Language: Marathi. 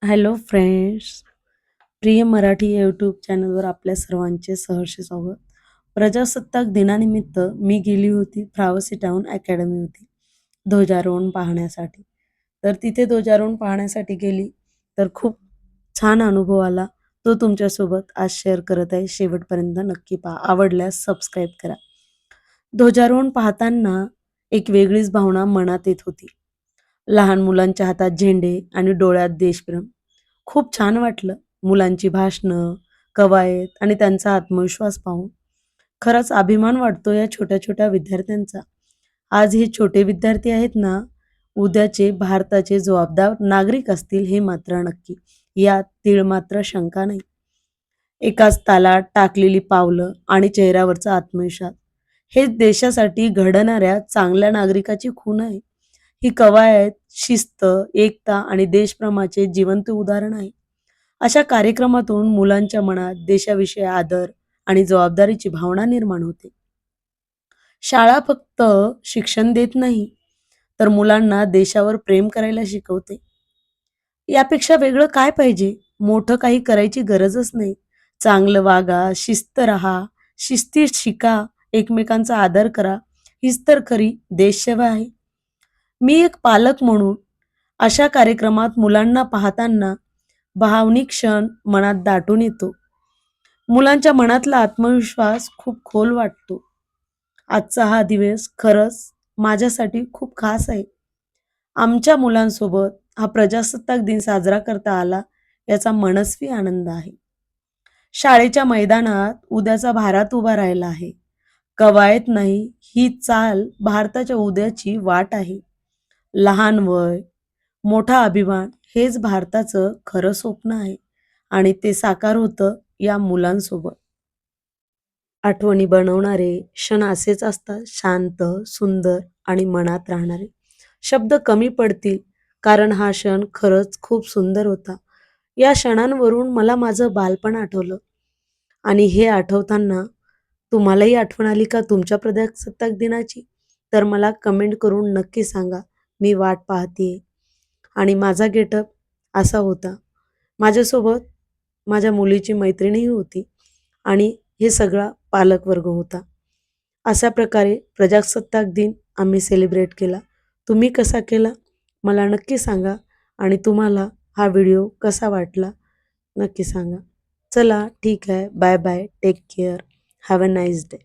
हॅलो फ्रेंड्स, प्रिय मराठी यूट्यूब चॅनलवर आपल्या सर्वांचे सहर्ष स्वागत. प्रजासत्ताक दिनानिमित्त मी गेली होती फ्रावसी टाऊन अकॅडमी होती ध्वजारोहण पाहण्यासाठी. तर तिथे ध्वजारोहण पाहण्यासाठी गेली तर खूप छान अनुभव आला. तो तुमच्यासोबत आज शेअर करत आहे. शेवटपर्यंत नक्की पहा. आवडल्यास सबस्क्राईब करा. ध्वजारोहण पाहताना एक वेगळीच भावना मनात येत होती. लहान मुलांच्या हातात झेंडे आणि डोळ्यात देशप्रेम. खूप छान वाटलं. मुलांची भाषणं, कवायत आणि त्यांचा आत्मविश्वास पाहून. खरंच अभिमान वाटतो या छोट्या-छोट्या विद्यार्थ्यांचा. आज हे छोटे विद्यार्थी आहेत ना, उद्याचे भारताचे जबाबदार नागरिक असतील हे मात्र नक्की. यात तीळमात्र शंका नाही. एकाच तालात टाकलेली पावलं आणि चेहऱ्यावरचा आत्मविश्वास हेच देशासाठी घडणाऱ्या चांगल्या नागरिकाची खूण आहे. ही कवायत शिस्त, एकता आणि देशप्रेमाचे जिवंत उदाहरण आहे. अशा कार्यक्रमातून मुलांच्या मनात देशाविषयी आदर आणि जबाबदारीची भावना निर्माण होते. शाळा फक्त शिक्षण देत नाही, तर मुलांना देशावर प्रेम करायला शिकवते. यापेक्षा वेगळं काय पाहिजे? मोठं काही करायची गरजच नाही. चांगलं वागा, शिस्त राहा, शिस्तीत शिका, एकमेकांचा आदर करा. हीच तर खरी देशसेवा आहे. मी एक पालक म्हणून अशा कार्यक्रमात मुलांना पाहताना भावनिक क्षण मनात दाटून येतो. मुलांच्या मनातला आत्मविश्वास खूप खोल वाटतो. आजचा हा दिवस खरंच माझ्यासाठी खूप खास आहे. आमच्या मुलांसोबत हा प्रजासत्ताक दिन साजरा करता आला याचा मनस्वी आनंद आहे. शाळेच्या मैदानात उद्याचा भारत उभा राहिला आहे. कवायत नाही, ही चाल भारताच्या उद्याची वाट आहे. लहान वय, मोठा अभिमान हेच भारताचं खरं स्वप्न आहे आणि ते साकार होतं या मुलांसोबत. आठवणी बनवणारे क्षण असेच असतात, शांत, सुंदर आणि मनात राहणारे. शब्द कमी पडतील कारण हा क्षण खरंच खूप सुंदर होता. या क्षणांवरून मला माझं बालपण आठवलं आणि हे आठवताना तुम्हालाही आठवण आली का तुमच्या प्रजासत्ताक दिनाची? तर मला कमेंट करून नक्की सांगा. मी वाट पाहतीये. आणि माझा गेटअप असा होता. माझ्यासोबत माझ्या मुलीची मैत्रिणीही होती आणि हे सगळा पालकवर्ग होता. अशा प्रकारे प्रजासत्ताक दिन आम्ही सेलिब्रेट केला. तुम्ही कसा केला? मला नक्की सांगा आणि तुम्हाला हा व्हिडिओ कसा वाटला नक्की सांगा. चला ठीक आहे. Bye bye. Take care. Have a nice day.